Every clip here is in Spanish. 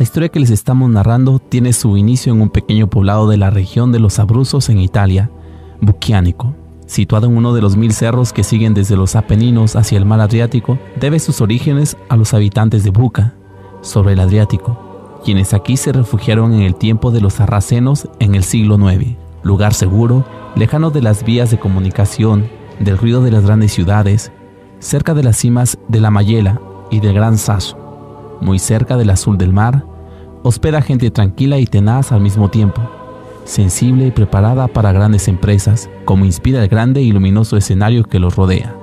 La historia que les estamos narrando tiene su inicio en un pequeño poblado de la región de los Abruzos en Italia, Bucchianico. Situado en uno de los 1000 cerros que siguen desde los Apeninos hacia el mar Adriático, debe sus orígenes a los habitantes de Buca, sobre el Adriático, quienes aquí se refugiaron en el tiempo de los sarracenos en el siglo IX. Lugar seguro, lejano de las vías de comunicación, del ruido de las grandes ciudades, cerca de las cimas de la Mayela y del Gran Sasso, muy cerca del azul del mar, hospeda gente tranquila y tenaz al mismo tiempo, sensible y preparada para grandes empresas, como inspira el grande y luminoso escenario que los rodea.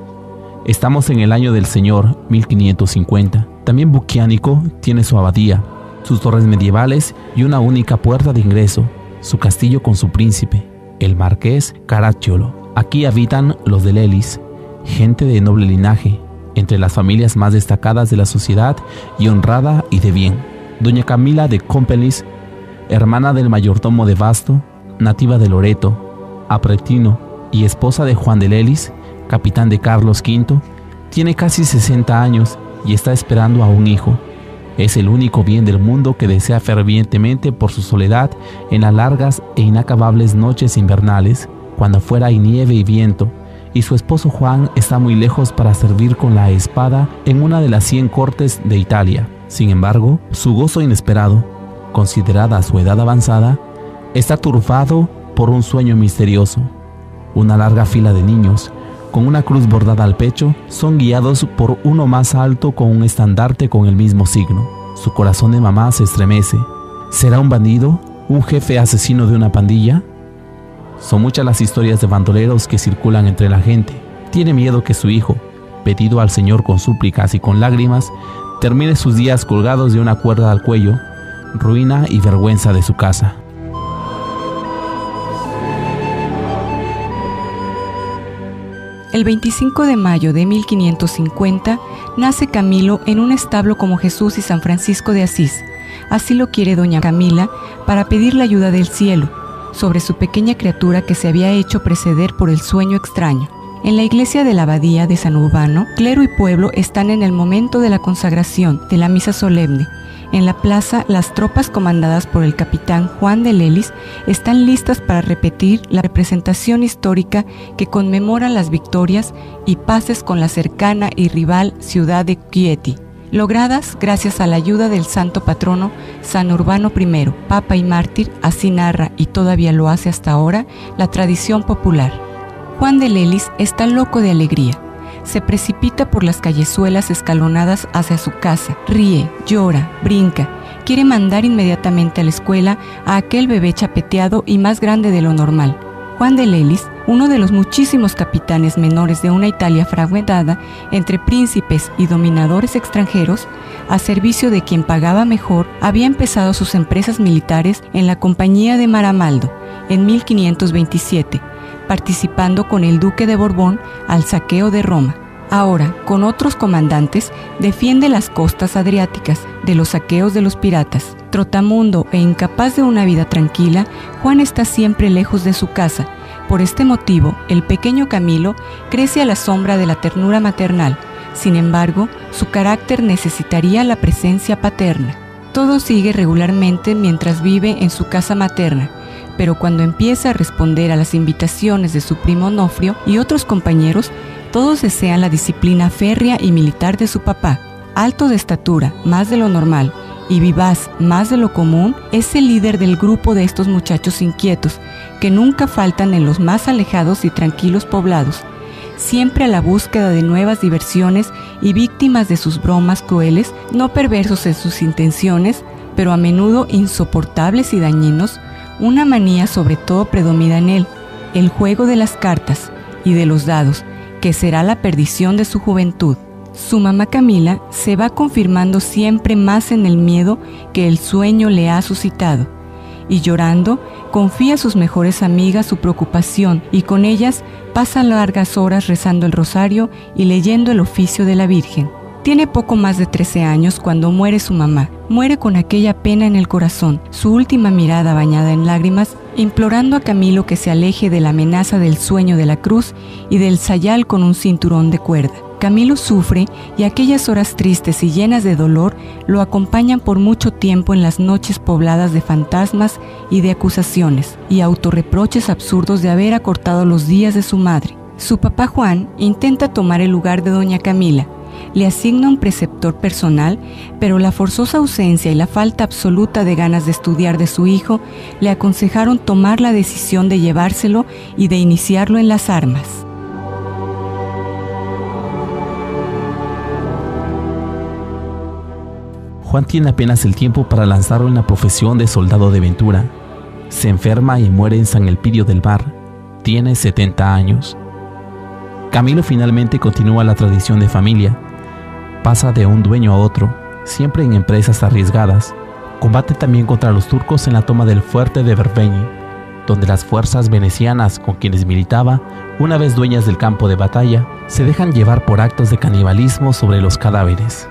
Estamos en el año del Señor 1550. También Bucchianico tiene su abadía, sus torres medievales y una única puerta de ingreso, su castillo con su príncipe, el marqués Caracciolo. Aquí habitan los de Lelis, gente de noble linaje, entre las familias más destacadas de la sociedad y honrada y de bien. Doña Camila de Compelis, hermana del mayordomo de Vasto, nativa de Loreto, Apretino y esposa de Juan de Lelis, capitán de Carlos V, tiene casi 60 años y está esperando a un hijo. Es el único bien del mundo que desea fervientemente por su soledad en las largas e inacabables noches invernales, cuando afuera hay nieve y viento, y su esposo Juan está muy lejos para servir con la espada en una de las 100 cortes de Italia. Sin embargo, su gozo inesperado, considerada su edad avanzada, está turbado por un sueño misterioso. Una larga fila de niños, con una cruz bordada al pecho, son guiados por uno más alto con un estandarte con el mismo signo. Su corazón de mamá se estremece. ¿Será un bandido? ¿Un jefe asesino de una pandilla? Son muchas las historias de bandoleros que circulan entre la gente. Tiene miedo que su hijo, pedido al Señor con súplicas y con lágrimas, termine sus días colgados de una cuerda al cuello, ruina y vergüenza de su casa. El 25 de mayo de 1550 nace Camilo en un establo como Jesús y San Francisco de Asís. Así lo quiere doña Camila para pedir la ayuda del cielo sobre su pequeña criatura que se había hecho preceder por el sueño extraño. En la iglesia de la abadía de San Urbano, clero y pueblo están en el momento de la consagración de la misa solemne. En la plaza, las tropas comandadas por el capitán Juan de Lelis están listas para repetir la representación histórica que conmemora las victorias y paces con la cercana y rival ciudad de Chieti, logradas gracias a la ayuda del santo patrono San Urbano I, papa y mártir. Así narra, y todavía lo hace hasta ahora, la tradición popular. Juan de Lelis está loco de alegría. Se precipita por las callezuelas escalonadas hacia su casa, ríe, llora, brinca, quiere mandar inmediatamente a la escuela a aquel bebé chapeteado y más grande de lo normal. Juan de Lelis, uno de los muchísimos capitanes menores de una Italia fragmentada entre príncipes y dominadores extranjeros, a servicio de quien pagaba mejor, había empezado sus empresas militares en la Compañía de Maramaldo en 1527, participando con el duque de Borbón al saqueo de Roma. Ahora, con otros comandantes, defiende las costas adriáticas de los saqueos de los piratas. Trotamundo e incapaz de una vida tranquila, Juan está siempre lejos de su casa. Por este motivo, el pequeño Camilo crece a la sombra de la ternura maternal. Sin embargo, su carácter necesitaría la presencia paterna. Todo sigue regularmente mientras vive en su casa materna, pero cuando empieza a responder a las invitaciones de su primo Onofrio y otros compañeros, todos desean la disciplina férrea y militar de su papá. Alto de estatura, más de lo normal, y vivaz, más de lo común, es el líder del grupo de estos muchachos inquietos, que nunca faltan en los más alejados y tranquilos poblados, siempre a la búsqueda de nuevas diversiones y víctimas de sus bromas crueles, no perversos en sus intenciones, pero a menudo insoportables y dañinos. Una manía sobre todo predomina en él, el juego de las cartas y de los dados, que será la perdición de su juventud. Su mamá Camila se va confirmando siempre más en el miedo que el sueño le ha suscitado, y llorando confía a sus mejores amigas su preocupación y con ellas pasa largas horas rezando el rosario y leyendo el oficio de la Virgen. Tiene poco más de 13 años cuando muere su mamá. Muere con aquella pena en el corazón, su última mirada bañada en lágrimas, implorando a Camilo que se aleje de la amenaza del sueño de la cruz y del sayal con un cinturón de cuerda. Camilo sufre y aquellas horas tristes y llenas de dolor lo acompañan por mucho tiempo en las noches pobladas de fantasmas y de acusaciones y autorreproches absurdos de haber acortado los días de su madre. Su papá Juan intenta tomar el lugar de doña Camila, le asigna un preceptor personal, pero la forzosa ausencia y la falta absoluta de ganas de estudiar de su hijo le aconsejaron tomar la decisión de llevárselo y de iniciarlo en las armas. Juan tiene apenas el tiempo para lanzarlo en la profesión de soldado de aventura. Se enferma y muere en San Elpidio del Mar. Tiene 70 años. Camilo finalmente continúa la tradición de familia. Pasa de un dueño a otro, siempre en empresas arriesgadas. Combate también contra los turcos en la toma del fuerte de Berbeñi, donde las fuerzas venecianas con quienes militaba, una vez dueñas del campo de batalla, se dejan llevar por actos de canibalismo sobre los cadáveres.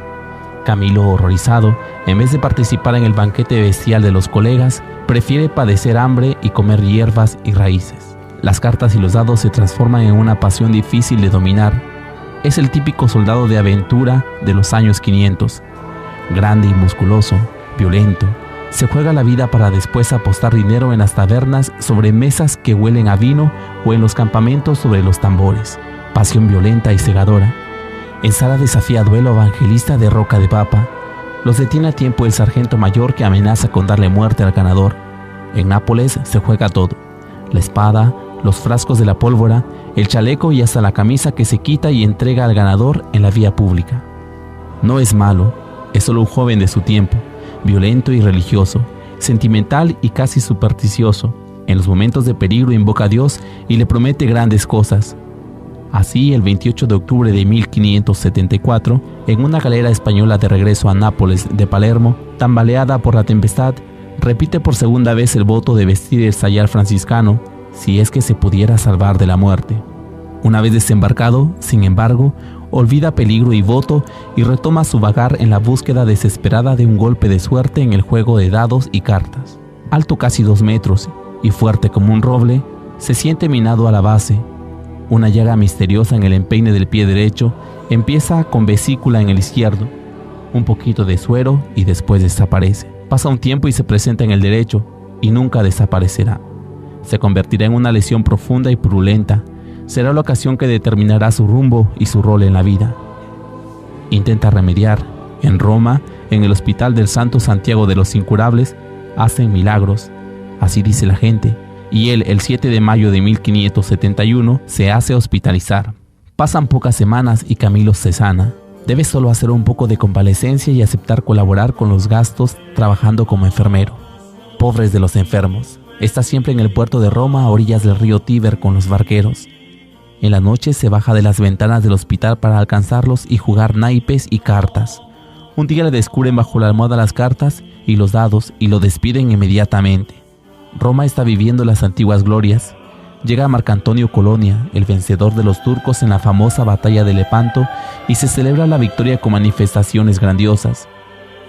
Camilo, horrorizado, en vez de participar en el banquete bestial de los colegas, prefiere padecer hambre y comer hierbas y raíces. Las cartas y los dados se transforman en una pasión difícil de dominar. Es el típico soldado de aventura de los años 500. Grande y musculoso, violento, se juega la vida para después apostar dinero en las tabernas sobre mesas que huelen a vino o en los campamentos sobre los tambores. Pasión violenta y cegadora. En Sara desafía a duelo a Evangelista de Roca de Papa. Los detiene a tiempo el sargento mayor que amenaza con darle muerte al ganador. En Nápoles se juega todo: la espada, los frascos de la pólvora, el chaleco y hasta la camisa que se quita y entrega al ganador en la vía pública. No es malo, es solo un joven de su tiempo, violento y religioso, sentimental y casi supersticioso. En los momentos de peligro invoca a Dios y le promete grandes cosas. Así, el 28 de octubre de 1574, en una galera española de regreso a Nápoles de Palermo, tambaleada por la tempestad, repite por segunda vez el voto de vestir el sayal franciscano, si es que se pudiera salvar de la muerte. Una vez desembarcado, sin embargo, olvida peligro y voto y retoma su vagar en la búsqueda desesperada de un golpe de suerte en el juego de dados y cartas. Alto casi 2 metros y fuerte como un roble, se siente minado a la base. Una llaga misteriosa en el empeine del pie derecho empieza con vesícula en el izquierdo, un poquito de suero y después desaparece. Pasa un tiempo y se presenta en el derecho y nunca desaparecerá. Se convertirá en una lesión profunda y purulenta. Será la ocasión que determinará su rumbo y su rol en la vida. Intenta remediar. En Roma, en el hospital del Santo Santiago de los Incurables, hacen milagros. Así dice la gente. Y él, el 7 de mayo de 1571, se hace hospitalizar. Pasan pocas semanas y Camilo se sana. Debe solo hacer un poco de convalecencia y aceptar colaborar con los gastos trabajando como enfermero. Pobres de los enfermos. Está siempre en el puerto de Roma, a orillas del río Tíber, con los barqueros. En la noche se baja de las ventanas del hospital para alcanzarlos y jugar naipes y cartas. Un día le descubren bajo la almohada las cartas y los dados y lo despiden inmediatamente. Roma está viviendo las antiguas glorias. Llega Marcantonio Colonia, el vencedor de los turcos en la famosa batalla de Lepanto, y se celebra la victoria con manifestaciones grandiosas.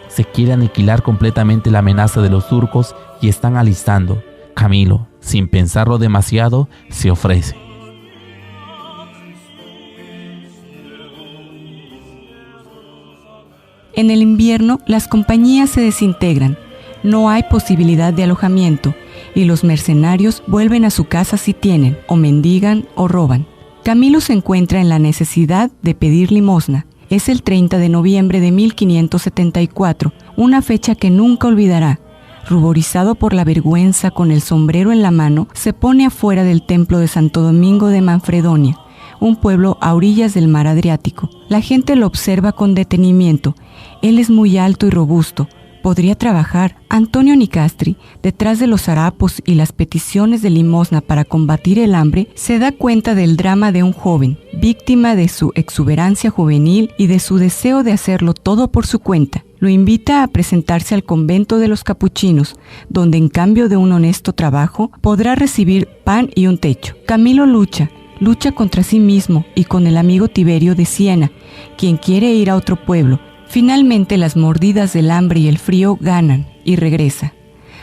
Se quiere aniquilar completamente la amenaza de los turcos y están alistando. Camilo, sin pensarlo demasiado, se ofrece. En el invierno, las compañías se desintegran. No hay posibilidad de alojamiento. y los mercenarios vuelven a su casa si tienen, o mendigan o roban. Camilo se encuentra en la necesidad de pedir limosna. Es el 30 de noviembre de 1574, una fecha que nunca olvidará. Ruborizado por la vergüenza, con el sombrero en la mano, se pone afuera del templo de Santo Domingo de Manfredonia, un pueblo a orillas del mar Adriático. La gente lo observa con detenimiento. Él es muy alto y robusto. Podría trabajar. Antonio Nicastri, detrás de los harapos y las peticiones de limosna para combatir el hambre, se da cuenta del drama de un joven, víctima de su exuberancia juvenil y de su deseo de hacerlo todo por su cuenta. Lo invita a presentarse al convento de los capuchinos, donde en cambio de un honesto trabajo, podrá recibir pan y un techo. Camilo lucha contra sí mismo y con el amigo Tiberio de Siena, quien quiere ir a otro pueblo. Finalmente las mordidas del hambre y el frío ganan y regresa,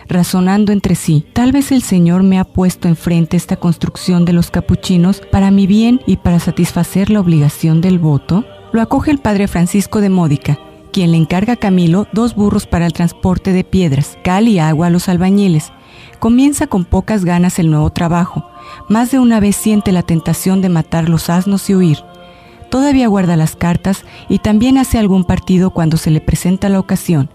razonando entre sí: tal vez el Señor me ha puesto enfrente esta construcción de los capuchinos para mi bien y para satisfacer la obligación del voto. Lo acoge el padre Francisco de Módica, quien le encarga a Camilo 2 burros para el transporte de piedras, cal y agua a los albañiles. Comienza con pocas ganas el nuevo trabajo. Más de una vez siente la tentación de matar los asnos y huir. Todavía guarda las cartas y también hace algún partido cuando se le presenta la ocasión.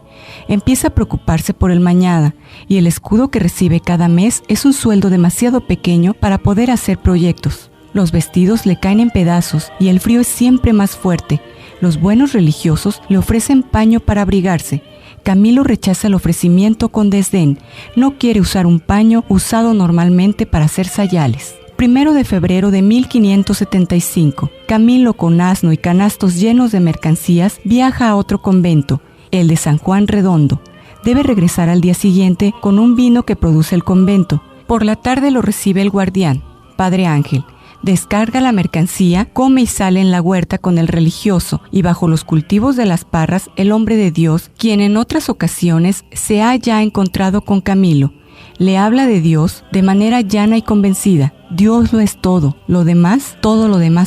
Empieza a preocuparse por el mañana, y el escudo que recibe cada mes es un sueldo demasiado pequeño para poder hacer proyectos. Los vestidos le caen en pedazos y el frío es siempre más fuerte. Los buenos religiosos le ofrecen paño para abrigarse. Camilo rechaza el ofrecimiento con desdén. No quiere usar un paño usado normalmente para hacer sayales. 1 de febrero de 1575, Camilo, con asno y canastos llenos de mercancías, viaja a otro convento, el de San Juan Redondo. Debe regresar al día siguiente con un vino que produce el convento. Por la tarde lo recibe el guardián, Padre Ángel. Descarga la mercancía, come y sale en la huerta con el religioso, y bajo los cultivos de las parras el hombre de Dios, quien en otras ocasiones se ha ya encontrado con Camilo. Le habla de Dios de manera llana y convencida. Dios lo es todo lo demás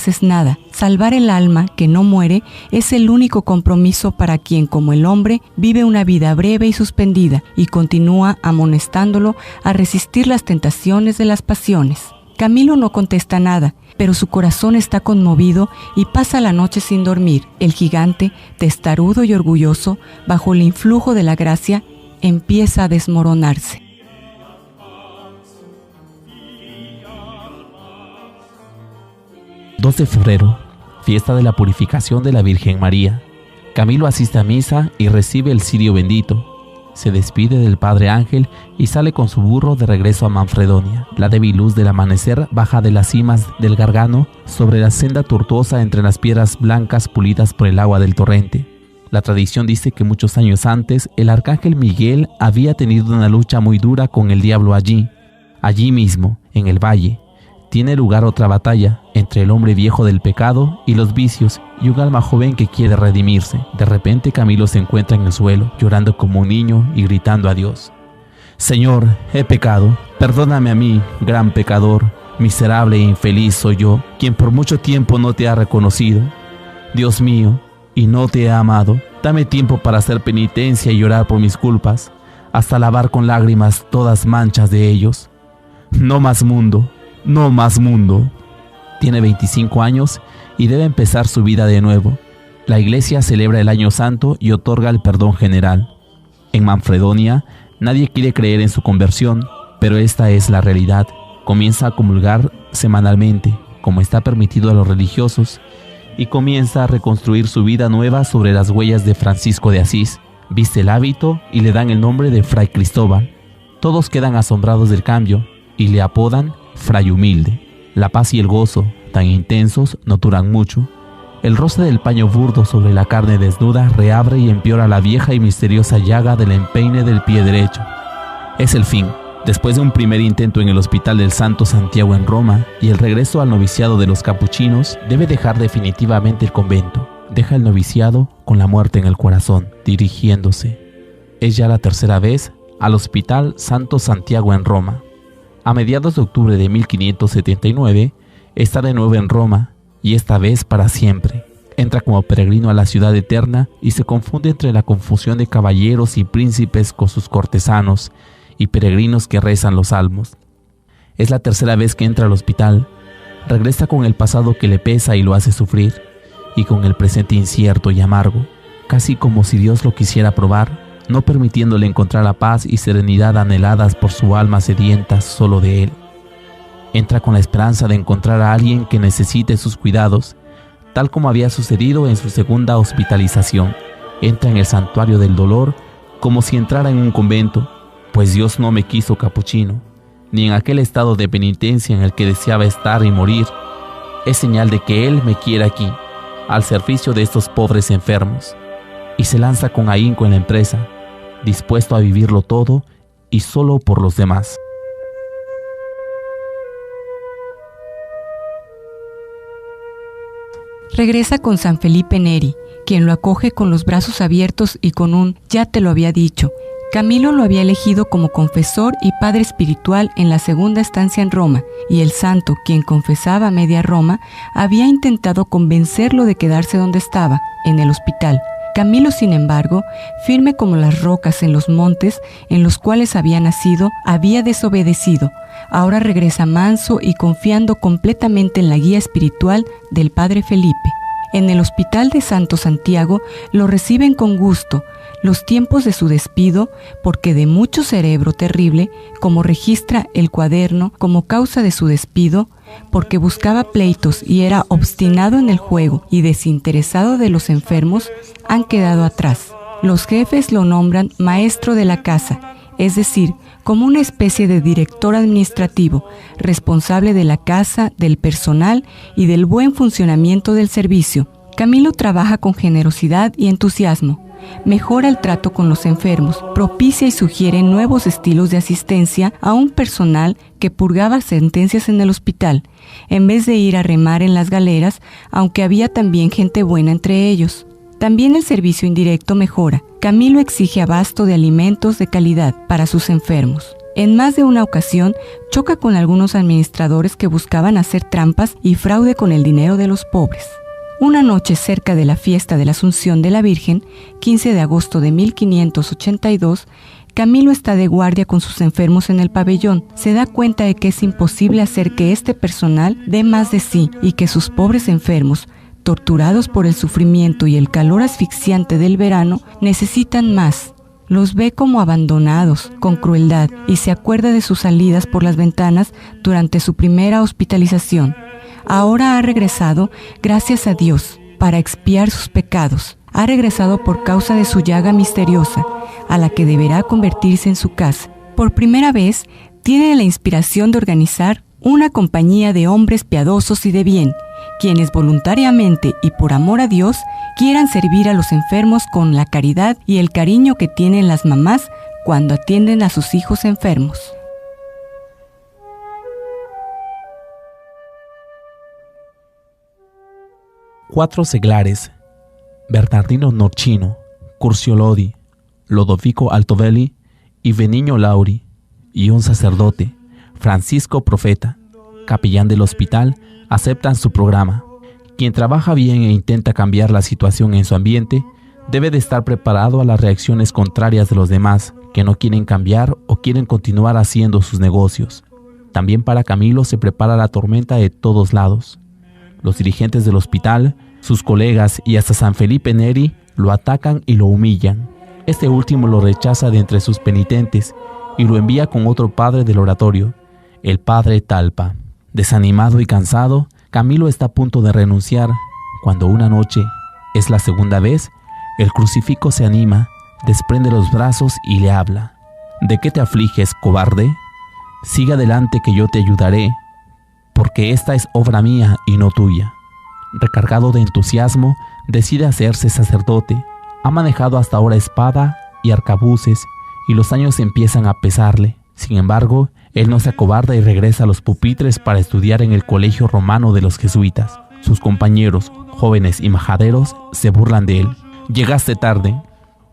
es nada. Salvar el alma que no muere es el único compromiso para quien, como el hombre, vive una vida breve y suspendida, y continúa amonestándolo a resistir las tentaciones de las pasiones. Camilo no contesta nada, pero su corazón está conmovido y pasa la noche sin dormir. El gigante, testarudo y orgulloso, bajo el influjo de la gracia, empieza a desmoronarse. 2 de febrero, fiesta de la purificación de la Virgen María. Camilo asiste a misa y recibe el cirio bendito. Se despide del Padre Ángel y sale con su burro de regreso a Manfredonia. La débil luz del amanecer baja de las cimas del Gargano sobre la senda tortuosa entre las piedras blancas pulidas por el agua del torrente. La tradición dice que muchos años antes el arcángel Miguel había tenido una lucha muy dura con el diablo allí mismo, en el valle. Tiene lugar otra batalla entre el hombre viejo del pecado y los vicios y un alma joven que quiere redimirse. De repente Camilo se encuentra en el suelo, llorando como un niño y gritando a Dios: Señor, he pecado, perdóname a mí, gran pecador, miserable e infeliz soy yo, quien por mucho tiempo no te ha reconocido, Dios mío, y no te he amado. Dame tiempo para hacer penitencia y llorar por mis culpas, hasta lavar con lágrimas todas manchas de ellos. No más mundo. No más mundo. Tiene 25 años y debe empezar su vida de nuevo. La iglesia celebra el Año Santo y otorga el perdón general. En Manfredonia, nadie quiere creer en su conversión, pero esta es la realidad. Comienza a comulgar semanalmente, como está permitido a los religiosos, y comienza a reconstruir su vida nueva sobre las huellas de Francisco de Asís. Viste el hábito y le dan el nombre de Fray Cristóbal. Todos quedan asombrados del cambio y le apodan Fray Humilde. La paz y el gozo, tan intensos, no duran mucho. El roce del paño burdo sobre la carne desnuda reabre y empeora la vieja y misteriosa llaga del empeine del pie derecho. Es el fin. Después de un primer intento en el Hospital del Santo Santiago en Roma y el regreso al noviciado de los capuchinos, debe dejar definitivamente el convento. Deja el noviciado con la muerte en el corazón, dirigiéndose, es ya la tercera vez, al Hospital Santo Santiago en Roma. A mediados de octubre de 1579, está de nuevo en Roma, y esta vez para siempre. Entra como peregrino a la ciudad eterna y se confunde entre la confusión de caballeros y príncipes con sus cortesanos, y peregrinos que rezan los salmos. Es la tercera vez que entra al hospital. Regresa con el pasado que le pesa y lo hace sufrir, y con el presente incierto y amargo, casi como si Dios lo quisiera probar, no permitiéndole encontrar la paz y serenidad anheladas por su alma sedienta solo de Él. Entra con la esperanza de encontrar a alguien que necesite sus cuidados, tal como había sucedido en su segunda hospitalización. Entra en el santuario del dolor como si entrara en un convento, pues Dios no me quiso capuchino, ni en aquel estado de penitencia en el que deseaba estar y morir. Es señal de que Él me quiere aquí, al servicio de estos pobres enfermos, y se lanza con ahínco en la empresa, dispuesto a vivirlo todo y solo por los demás. Regresa con San Felipe Neri, quien lo acoge con los brazos abiertos y con un «ya te lo había dicho». Camilo lo había elegido como confesor y padre espiritual en la segunda estancia en Roma, y el santo, quien confesaba media Roma, había intentado convencerlo de quedarse donde estaba, en el hospital. Camilo, sin embargo, firme como las rocas en los montes en los cuales había nacido, había desobedecido. Ahora regresa manso y confiando completamente en la guía espiritual del padre Felipe. En el hospital de Santo Santiago lo reciben con gusto. Los tiempos de su despido, porque de mucho cerebro terrible, como registra el cuaderno, como causa de su despido, porque buscaba pleitos y era obstinado en el juego y desinteresado de los enfermos, han quedado atrás. Los jefes lo nombran maestro de la casa, es decir, como una especie de director administrativo, responsable de la casa, del personal y del buen funcionamiento del servicio. Camilo trabaja con generosidad y entusiasmo. Mejora el trato con los enfermos, propicia y sugiere nuevos estilos de asistencia a un personal que purgaba sentencias en el hospital, en vez de ir a remar en las galeras, aunque había también gente buena entre ellos. También el servicio indirecto mejora. Camilo exige abasto de alimentos de calidad para sus enfermos. En más de una ocasión, choca con algunos administradores que buscaban hacer trampas y fraude con el dinero de los pobres. Una noche cerca de la fiesta de la Asunción de la Virgen, 15 de agosto de 1582, Camilo está de guardia con sus enfermos en el pabellón. Se da cuenta de que es imposible hacer que este personal dé más de sí y que sus pobres enfermos, torturados por el sufrimiento y el calor asfixiante del verano, necesitan más. Los ve como abandonados, con crueldad, y se acuerda de sus salidas por las ventanas durante su primera hospitalización. Ahora ha regresado, gracias a Dios, para expiar sus pecados. Ha regresado por causa de su llaga misteriosa, a la que deberá convertirse en su casa. Por primera vez, tiene la inspiración de organizar una compañía de hombres piadosos y de bien, quienes voluntariamente y por amor a Dios quieran servir a los enfermos con la caridad y el cariño que tienen las mamás cuando atienden a sus hijos enfermos. Cuatro seglares: Bernardino Norchino, Curcio Lodi, Lodovico Altovelli y Benigno Lauri, y un sacerdote, Francisco Profeta, capellán del hospital, aceptan su programa. Quien trabaja bien e intenta cambiar la situación en su ambiente, debe de estar preparado a las reacciones contrarias de los demás, que no quieren cambiar o quieren continuar haciendo sus negocios. También para Camilo se prepara la tormenta de todos lados. Los dirigentes del hospital, sus colegas y hasta San Felipe Neri lo atacan y lo humillan. Este último lo rechaza de entre sus penitentes y lo envía con otro padre del oratorio, el padre Talpa. Desanimado y cansado, Camilo está a punto de renunciar, cuando una noche, es la segunda vez, el crucifijo se anima, desprende los brazos y le habla. ¿De qué te afliges, cobarde? Sigue adelante que yo te ayudaré, porque esta es obra mía y no tuya. Recargado de entusiasmo, decide hacerse sacerdote. Ha manejado hasta ahora espada y arcabuces, y los años empiezan a pesarle. Sin embargo, él no se acobarda y regresa a los pupitres para estudiar en el colegio romano de los jesuitas. Sus compañeros, jóvenes y majaderos, se burlan de él. Llegaste tarde.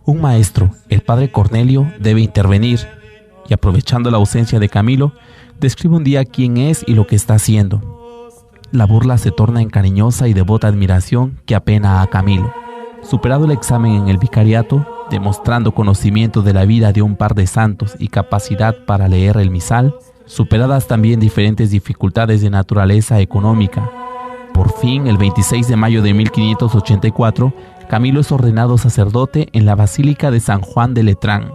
Un maestro, el padre Cornelio, debe intervenir, y aprovechando la ausencia de Camilo, describe un día quién es y lo que está haciendo. La burla se torna en cariñosa y devota admiración que apena a Camilo. Superado el examen en el vicariato, demostrando conocimiento de la vida de un par de santos y capacidad para leer el misal, superadas también diferentes dificultades de naturaleza económica. Por fin, el 26 de mayo de 1584, Camilo es ordenado sacerdote en la Basílica de San Juan de Letrán.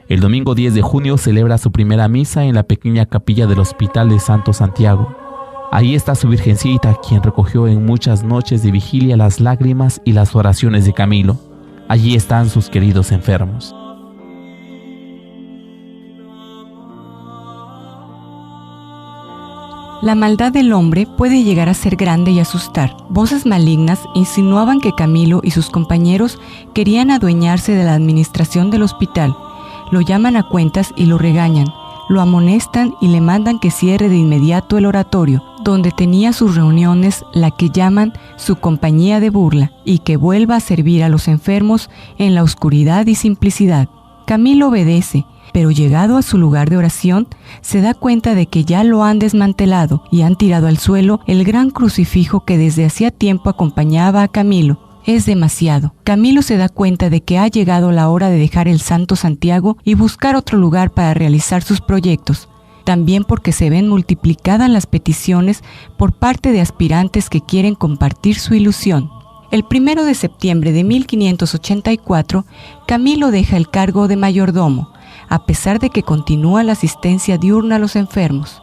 El domingo 10 de junio celebra su primera misa en la pequeña capilla del Hospital de Santo Santiago. Ahí está su Virgencita, quien recogió en muchas noches de vigilia las lágrimas y las oraciones de Camilo. Allí están sus queridos enfermos. La maldad del hombre puede llegar a ser grande y asustar. Voces malignas insinuaban que Camilo y sus compañeros querían adueñarse de la administración del hospital. Lo llaman a cuentas y lo regañan. Lo amonestan y le mandan que cierre de inmediato el oratorio, donde tenía sus reuniones, la que llaman su compañía de burla, y que vuelva a servir a los enfermos en la oscuridad y simplicidad. Camilo obedece, pero llegado a su lugar de oración, se da cuenta de que ya lo han desmantelado y han tirado al suelo el gran crucifijo que desde hacía tiempo acompañaba a Camilo. Es demasiado. Camilo se da cuenta de que ha llegado la hora de dejar el Santo Santiago y buscar otro lugar para realizar sus proyectos. También porque se ven multiplicadas las peticiones por parte de aspirantes que quieren compartir su ilusión. El 1 de septiembre de 1584, Camilo deja el cargo de mayordomo, a pesar de que continúa la asistencia diurna a los enfermos.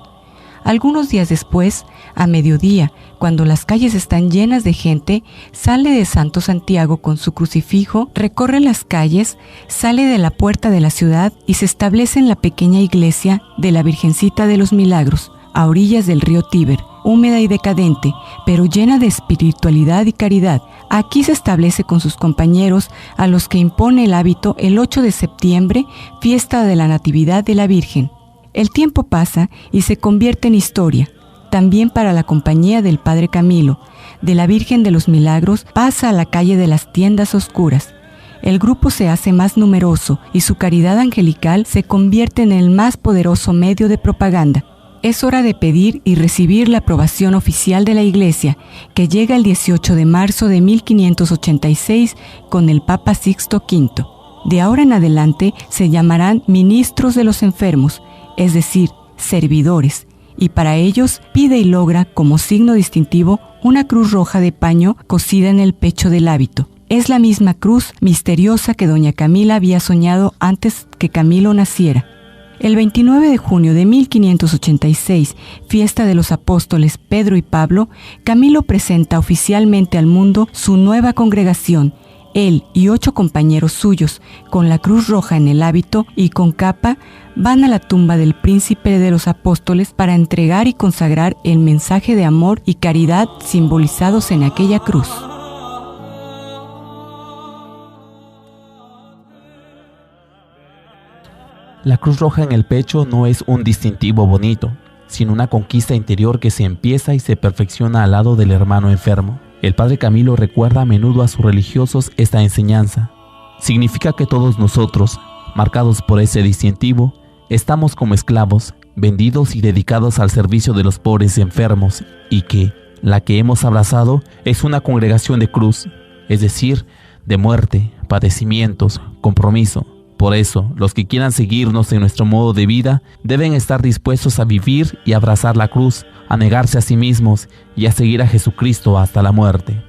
Algunos días después, a mediodía, cuando las calles están llenas de gente, sale de Santo Santiago con su crucifijo, recorre las calles, sale de la puerta de la ciudad y se establece en la pequeña iglesia de la Virgencita de los Milagros, a orillas del río Tíber, húmeda y decadente, pero llena de espiritualidad y caridad. Aquí se establece con sus compañeros, a los que impone el hábito el 8 de septiembre, fiesta de la Natividad de la Virgen. El tiempo pasa y se convierte en historia. También para la compañía del Padre Camilo, de la Virgen de los Milagros, pasa a la calle de las tiendas oscuras. El grupo se hace más numeroso y su caridad angelical se convierte en el más poderoso medio de propaganda. Es hora de pedir y recibir la aprobación oficial de la Iglesia, que llega el 18 de marzo de 1586 con el Papa Sixto V. De ahora en adelante se llamarán ministros de los enfermos, es decir, servidores, y para ellos pide y logra como signo distintivo una cruz roja de paño cosida en el pecho del hábito. Es la misma cruz misteriosa que doña Camila había soñado antes que Camilo naciera. El 29 de junio de 1586, fiesta de los apóstoles Pedro y Pablo, Camilo presenta oficialmente al mundo su nueva congregación. Él y 8 compañeros suyos, con la cruz roja en el hábito y con capa, van a la tumba del príncipe de los apóstoles para entregar y consagrar el mensaje de amor y caridad simbolizados en aquella cruz. La cruz roja en el pecho no es un distintivo bonito, sino una conquista interior que se empieza y se perfecciona al lado del hermano enfermo. El Padre Camilo recuerda a menudo a sus religiosos esta enseñanza. Significa que todos nosotros, marcados por ese distintivo, estamos como esclavos, vendidos y dedicados al servicio de los pobres enfermos, y que la que hemos abrazado es una congregación de cruz, es decir, de muerte, padecimientos, compromiso. Por eso, los que quieran seguirnos en nuestro modo de vida deben estar dispuestos a vivir y abrazar la cruz, a negarse a sí mismos y a seguir a Jesucristo hasta la muerte.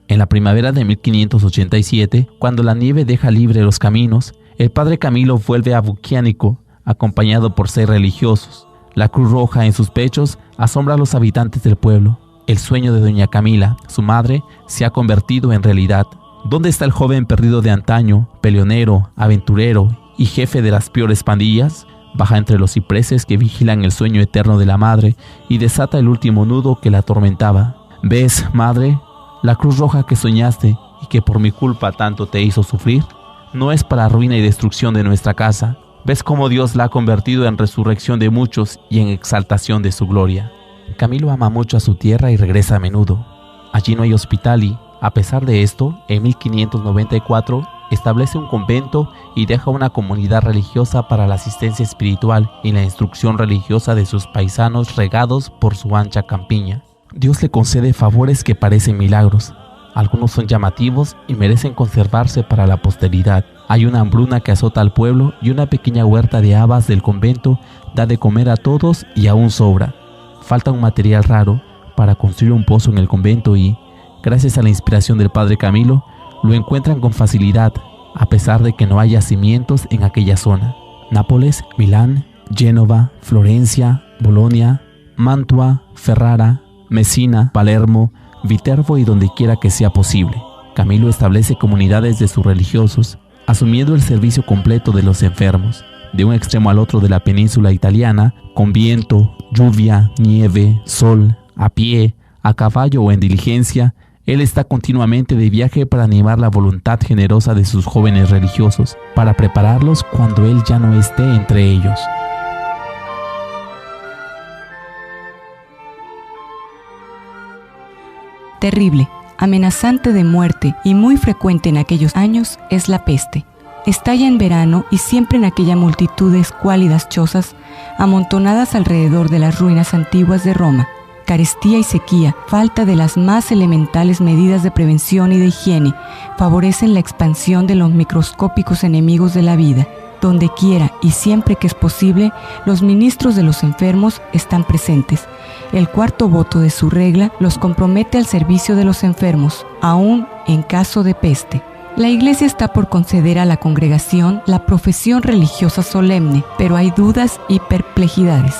En la primavera de 1587, cuando la nieve deja libre los caminos, el Padre Camilo vuelve a Buquiánico, acompañado por 6 religiosos. La cruz roja en sus pechos asombra a los habitantes del pueblo. El sueño de doña Camila, su madre, se ha convertido en realidad. ¿Dónde está el joven perdido de antaño, peleonero, aventurero y jefe de las peores pandillas? Baja entre los cipreses que vigilan el sueño eterno de la madre y desata el último nudo que la atormentaba. ¿Ves, madre? La cruz roja que soñaste y que por mi culpa tanto te hizo sufrir, no es para ruina y destrucción de nuestra casa. ¿Ves cómo Dios la ha convertido en resurrección de muchos y en exaltación de su gloria? Camilo ama mucho a su tierra y regresa a menudo. Allí no hay hospital y, a pesar de esto, en 1594 establece un convento y deja una comunidad religiosa para la asistencia espiritual y la instrucción religiosa de sus paisanos regados por su ancha campiña. Dios le concede favores que parecen milagros. Algunos son llamativos y merecen conservarse para la posteridad. Hay una hambruna que azota al pueblo y una pequeña huerta de habas del convento da de comer a todos y aún sobra. Falta un material raro para construir un pozo en el convento y, gracias a la inspiración del padre Camilo, lo encuentran con facilidad, a pesar de que no haya cimientos en aquella zona. Nápoles, Milán, Génova, Florencia, Bolonia, Mantua, Ferrara, Messina, Palermo, Viterbo y donde quiera que sea posible. Camilo establece comunidades de sus religiosos, asumiendo el servicio completo de los enfermos, de un extremo al otro de la península italiana, con viento, lluvia, nieve, sol, a pie, a caballo o en diligencia. Él está continuamente de viaje para animar la voluntad generosa de sus jóvenes religiosos, para prepararlos cuando él ya no esté entre ellos. Terrible, amenazante de muerte y muy frecuente en aquellos años es la peste. Estalla en verano y siempre en aquella multitud de escuálidas chozas amontonadas alrededor de las ruinas antiguas de Roma. Carestía y sequía, falta de las más elementales medidas de prevención y de higiene, favorecen la expansión de los microscópicos enemigos de la vida. Donde quiera y siempre que es posible, los ministros de los enfermos están presentes. El cuarto voto de su regla los compromete al servicio de los enfermos, aún en caso de peste. La Iglesia está por conceder a la congregación la profesión religiosa solemne, pero hay dudas y perplejidades.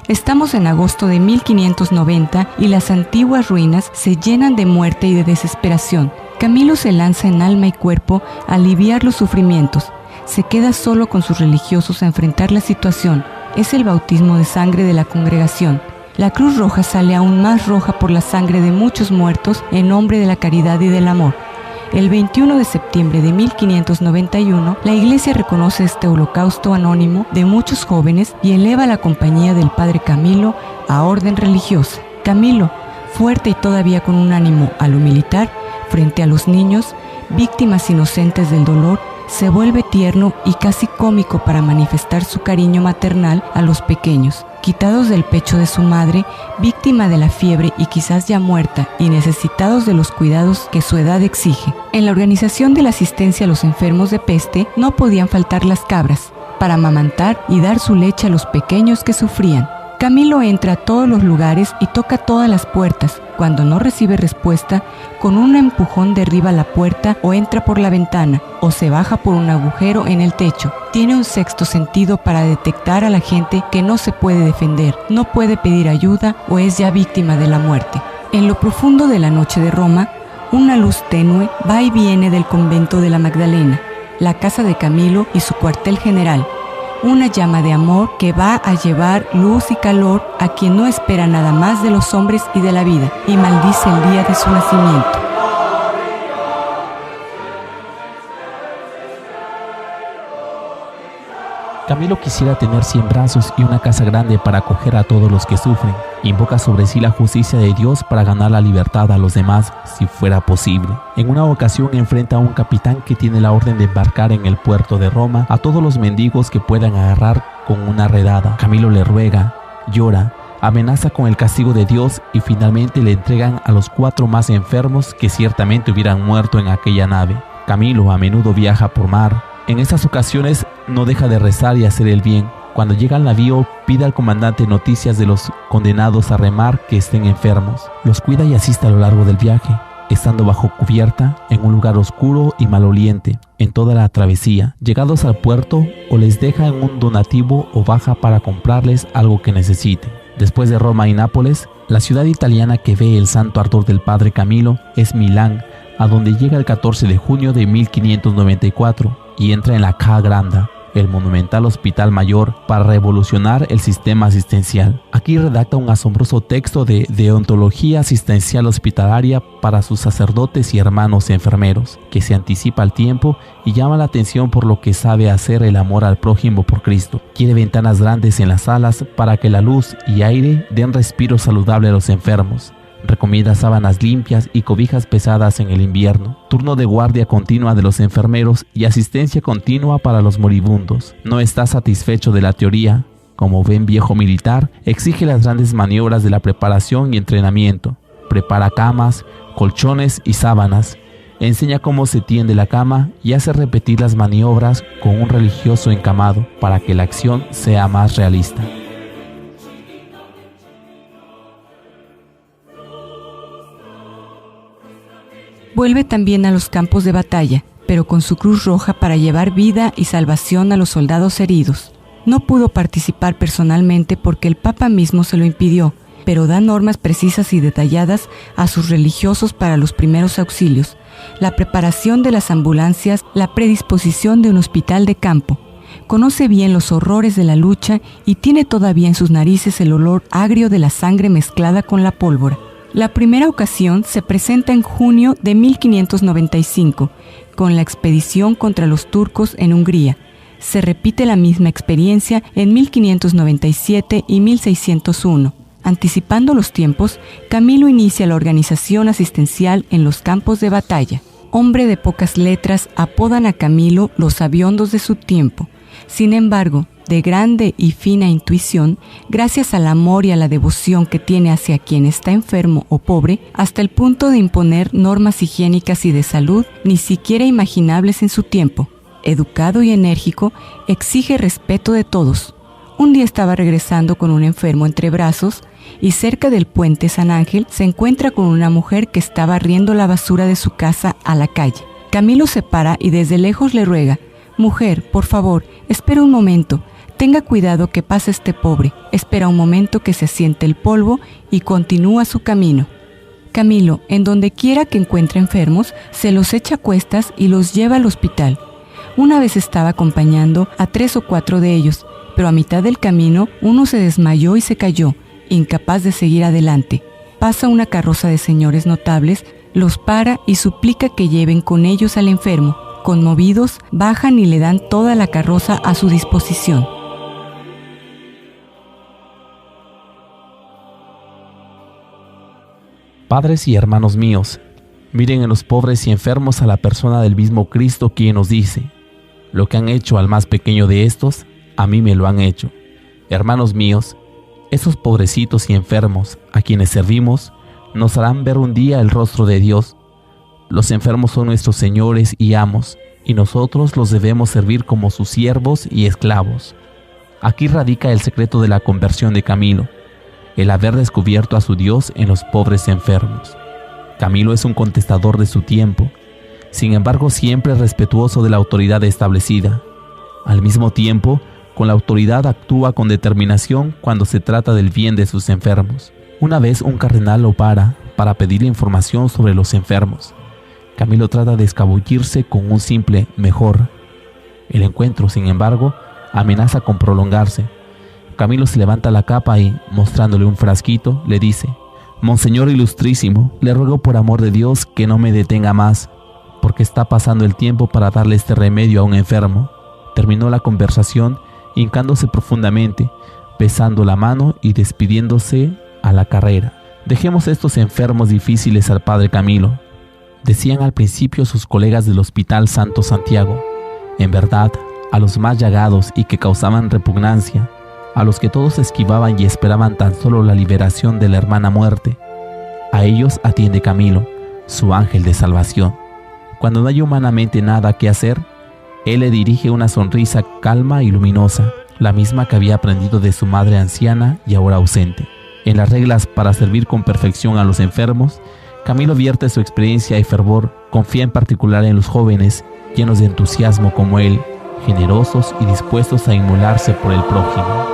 Estamos en agosto de 1590 y las antiguas ruinas se llenan de muerte y de desesperación. Camilo se lanza en alma y cuerpo a aliviar los sufrimientos. Se queda solo con sus religiosos a enfrentar la situación. Es el bautismo de sangre de la congregación. La Cruz Roja sale aún más roja por la sangre de muchos muertos en nombre de la caridad y del amor. El 21 de septiembre de 1591, la Iglesia reconoce este holocausto anónimo de muchos jóvenes y eleva la compañía del padre Camilo a orden religiosa. Camilo, fuerte y todavía con un ánimo a lo militar, frente a los niños, víctimas inocentes del dolor, se vuelve tierno y casi cómico para manifestar su cariño maternal a los pequeños, quitados del pecho de su madre, víctima de la fiebre y quizás ya muerta, y necesitados de los cuidados que su edad exige. En la organización de la asistencia a los enfermos de peste no podían faltar las cabras, para amamantar y dar su leche a los pequeños que sufrían. Camilo entra a todos los lugares y toca todas las puertas. Cuando no recibe respuesta, con un empujón derriba la puerta o entra por la ventana o se baja por un agujero en el techo. Tiene un sexto sentido para detectar a la gente que no se puede defender, no puede pedir ayuda o es ya víctima de la muerte. En lo profundo de la noche de Roma, una luz tenue va y viene del convento de la Magdalena, la casa de Camilo y su cuartel general. Una llama de amor que va a llevar luz y calor a quien no espera nada más de los hombres y de la vida, y maldice el día de su nacimiento. Camilo quisiera tener 100 brazos y una casa grande para acoger a todos los que sufren. Invoca sobre sí la justicia de Dios para ganar la libertad a los demás si fuera posible. En una ocasión enfrenta a un capitán que tiene la orden de embarcar en el puerto de Roma a todos los mendigos que puedan agarrar con una redada. Camilo le ruega, llora, amenaza con el castigo de Dios y finalmente le entregan a los 4 más enfermos que ciertamente hubieran muerto en aquella nave. Camilo a menudo viaja por mar. En esas ocasiones no deja de rezar y hacer el bien. Cuando llega al navío, pide al comandante noticias de los condenados a remar que estén enfermos. Los cuida y asiste a lo largo del viaje, estando bajo cubierta en un lugar oscuro y maloliente en toda la travesía. Llegados al puerto, o les deja en un donativo o baja para comprarles algo que necesiten. Después de Roma y Nápoles, la ciudad italiana que ve el santo ardor del padre Camilo es Milán, a donde llega el 14 de junio de 1594 y entra en la Ca' Granda, el monumental hospital mayor, para revolucionar el sistema asistencial. Aquí redacta un asombroso texto de deontología asistencial hospitalaria para sus sacerdotes y hermanos enfermeros, que se anticipa al tiempo y llama la atención por lo que sabe hacer el amor al prójimo por Cristo. Quiere ventanas grandes en las salas para que la luz y aire den respiro saludable a los enfermos. Recomienda sábanas limpias y cobijas pesadas en el invierno, turno de guardia continua de los enfermeros y asistencia continua para los moribundos. No está satisfecho de la teoría. Como buen viejo militar, exige las grandes maniobras de la preparación y entrenamiento. prepara camas, colchones y sábanas, enseña cómo se tiende la cama y hace repetir las maniobras con un religioso encamado para que la acción sea más realista. Vuelve también a los campos de batalla, pero con su cruz roja para llevar vida y salvación a los soldados heridos. No pudo participar personalmente porque el Papa mismo se lo impidió, pero da normas precisas y detalladas a sus religiosos para los primeros auxilios, la preparación de las ambulancias, la predisposición de un hospital de campo. Conoce bien los horrores de la lucha y tiene todavía en sus narices el olor agrio de la sangre mezclada con la pólvora. La primera ocasión se presenta en junio de 1595, con la expedición contra los turcos en Hungría. Se repite la misma experiencia en 1597 y 1601. Anticipando los tiempos, Camilo inicia la organización asistencial en los campos de batalla. Hombre de pocas letras, apodan a Camilo los sabiondos de su tiempo. Sin embargo, de grande y fina intuición, gracias al amor y a la devoción que tiene hacia quien está enfermo o pobre, hasta el punto de imponer normas higiénicas y de salud ni siquiera imaginables en su tiempo. Educado y enérgico, exige respeto de todos. Un día estaba regresando con un enfermo entre brazos y cerca del puente San Ángel se encuentra con una mujer que estaba barriendo la basura de su casa a la calle. Camilo se para y desde lejos le ruega: «Mujer, por favor, espera un momento. Tenga cuidado que pasa este pobre». Espera un momento que se asiente el polvo y continúa su camino. Camilo, en donde quiera que encuentre enfermos, se los echa a cuestas y los lleva al hospital. Una vez estaba acompañando a 3 o 4 de ellos, pero a mitad del camino uno se desmayó y se cayó, incapaz de seguir adelante. Pasa una carroza de señores notables, los para y suplica que lleven con ellos al enfermo. Conmovidos, bajan y le dan toda la carroza a su disposición. Padres y hermanos míos, miren en los pobres y enfermos a la persona del mismo Cristo, quien nos dice: «Lo que han hecho al más pequeño de estos, a mí me lo han hecho». Hermanos míos, esos pobrecitos y enfermos a quienes servimos nos harán ver un día el rostro de Dios. Los enfermos son nuestros señores y amos, y nosotros los debemos servir como sus siervos y esclavos. Aquí radica el secreto de la conversión de Camilo, el haber descubierto a su Dios en los pobres enfermos. Camilo es un contestador de su tiempo, sin embargo siempre respetuoso de la autoridad establecida. Al mismo tiempo, con la autoridad actúa con determinación cuando se trata del bien de sus enfermos. Una vez un cardenal lo para pedirle información sobre los enfermos. Camilo trata de escabullirse con un simple «mejor». El encuentro, sin embargo, amenaza con prolongarse. Camilo se levanta la capa y, mostrándole un frasquito, le dice: «Monseñor ilustrísimo, le ruego por amor de Dios que no me detenga más, porque está pasando el tiempo para darle este remedio a un enfermo». Terminó la conversación hincándose profundamente, besando la mano y despidiéndose a la carrera. «Dejemos estos enfermos difíciles al padre Camilo», decían al principio sus colegas del Hospital Santo Santiago. En verdad, a los más llagados y que causaban repugnancia, a los que todos esquivaban y esperaban tan solo la liberación de la hermana muerte, a ellos atiende Camilo, su ángel de salvación. Cuando no hay humanamente nada que hacer, él le dirige una sonrisa calma y luminosa, la misma que había aprendido de su madre anciana y ahora ausente. En las reglas para servir con perfección a los enfermos, Camilo vierte su experiencia y fervor, confía en particular en los jóvenes, llenos de entusiasmo como él, generosos y dispuestos a inmolarse por el prójimo.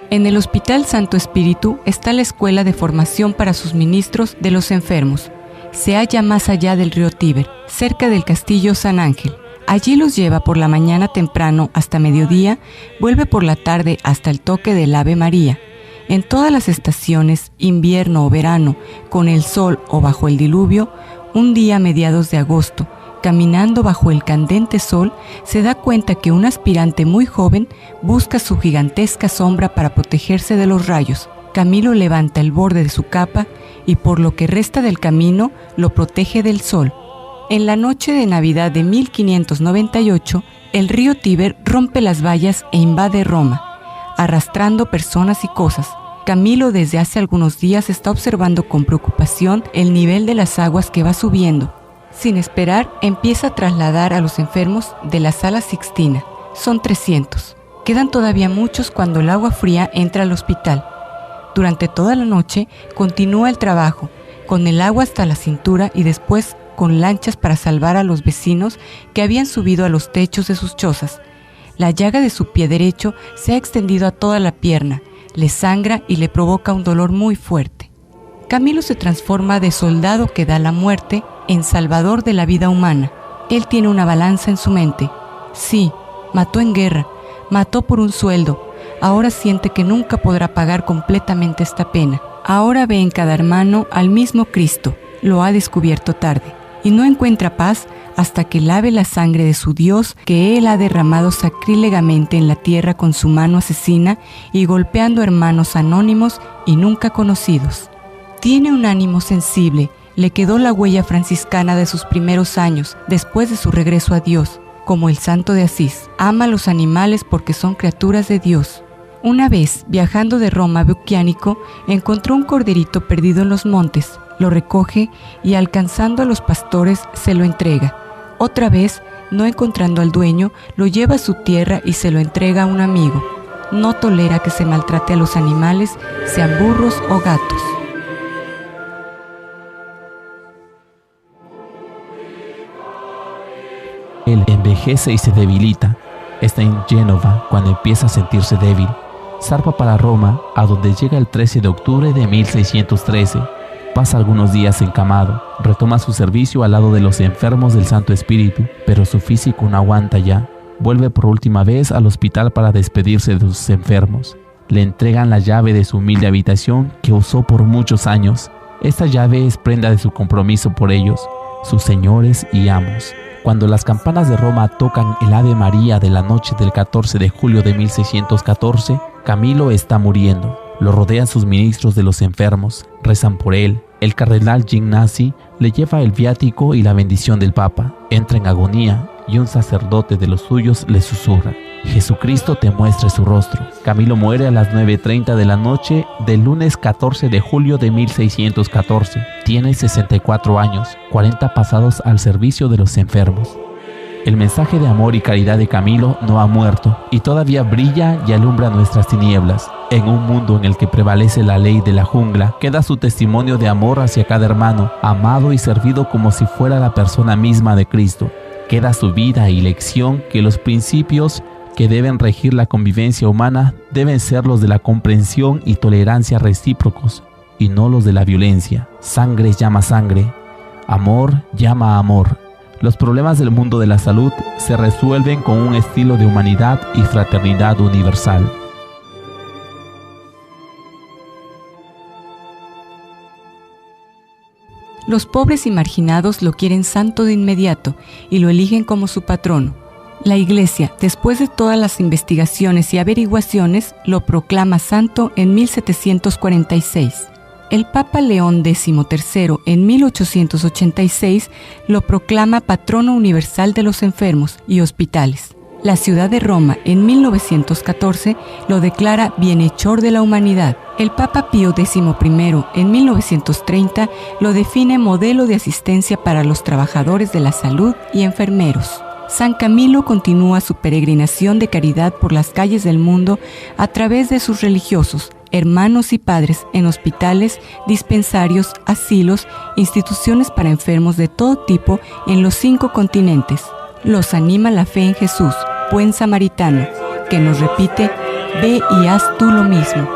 En el Hospital Santo Espíritu está la escuela de formación para sus ministros de los enfermos. Se halla más allá del río Tíber, cerca del castillo San Ángel. Allí los lleva por la mañana temprano hasta mediodía, vuelve por la tarde hasta el toque del Ave María. En todas las estaciones, invierno o verano, con el sol o bajo el diluvio, un día a mediados de agosto, caminando bajo el candente sol, se da cuenta que un aspirante muy joven busca su gigantesca sombra para protegerse de los rayos. Camilo levanta el borde de su capa y por lo que resta del camino lo protege del sol. En la noche de Navidad de 1598, el río Tíber rompe las vallas e invade Roma. arrastrando personas y cosas. Camilo desde hace algunos días está observando con preocupación el nivel de las aguas que va subiendo. Sin esperar, empieza a trasladar a los enfermos de la Sala Sixtina. Son 300. Quedan todavía muchos cuando el agua fría entra al hospital. Durante toda la noche continúa el trabajo, con el agua hasta la cintura y después con lanchas para salvar a los vecinos que habían subido a los techos de sus chozas. La llaga de su pie derecho se ha extendido a toda la pierna, le sangra y le provoca un dolor muy fuerte. Camilo se transforma de soldado que da la muerte en salvador de la vida humana. Él tiene una balanza en su mente. Sí, mató en guerra, mató por un sueldo. Ahora siente que nunca podrá pagar completamente esta pena. Ahora ve en cada hermano al mismo Cristo. Lo ha descubierto tarde. Y no encuentra paz hasta que lave la sangre de su Dios que Él ha derramado sacrílegamente en la tierra con su mano asesina y golpeando hermanos anónimos y nunca conocidos. Tiene un ánimo sensible. Le quedó la huella franciscana de sus primeros años, después de su regreso a Dios, como el santo de Asís. Ama a los animales porque son criaturas de Dios. Una vez, viajando de Roma a Bucchianico, encontró un corderito perdido en los montes. Lo recoge y, alcanzando a los pastores, se lo entrega. Otra vez, no encontrando al dueño, lo lleva a su tierra y se lo entrega a un amigo. No tolera que se maltrate a los animales, sean burros o gatos. Él envejece y se debilita. Está en Génova cuando empieza a sentirse débil. Zarpa para Roma, a donde llega el 13 de octubre de 1613. Pasa algunos días encamado. Retoma su servicio al lado de los enfermos del Santo Espíritu, pero su físico no aguanta ya. Vuelve por última vez al hospital para despedirse de sus enfermos. Le entregan la llave de su humilde habitación que usó por muchos años. Esta llave es prenda de su compromiso por ellos, sus señores y amos. Cuando las campanas de Roma tocan el Ave María de la noche del 14 de julio de 1614, Camilo está muriendo. Lo rodean sus ministros de los enfermos, rezan por él. El cardenal Gignasi le lleva el viático y la bendición del Papa. Entra en agonía y un sacerdote de los suyos le susurra: Jesucristo te muestre su rostro. Camilo muere a las 9:30 de la noche del lunes 14 de julio de 1614. Tiene 64 años, 40 pasados al servicio de los enfermos. El mensaje de amor y caridad de Camilo no ha muerto y todavía brilla y alumbra nuestras tinieblas. En un mundo en el que prevalece la ley de la jungla, queda su testimonio de amor hacia cada hermano, amado y servido como si fuera la persona misma de Cristo. Queda su vida y lección que los principios que deben regir la convivencia humana deben ser los de la comprensión y tolerancia recíprocos y no los de la violencia. Sangre llama sangre, amor llama amor. Los problemas del mundo de la salud se resuelven con un estilo de humanidad y fraternidad universal. Los pobres y marginados lo quieren santo de inmediato y lo eligen como su patrono. La Iglesia, después de todas las investigaciones y averiguaciones, lo proclama santo en 1746. El Papa León XIII en 1886 lo proclama patrono universal de los enfermos y hospitales. La ciudad de Roma en 1914 lo declara bienhechor de la humanidad. El Papa Pío XI en 1930 lo define modelo de asistencia para los trabajadores de la salud y enfermeros. San Camilo continúa su peregrinación de caridad por las calles del mundo a través de sus religiosos, hermanos y padres en hospitales, dispensarios, asilos, instituciones para enfermos de todo tipo en los 5 continentes. Los anima la fe en Jesús, buen samaritano, que nos repite: ve y haz tú lo mismo.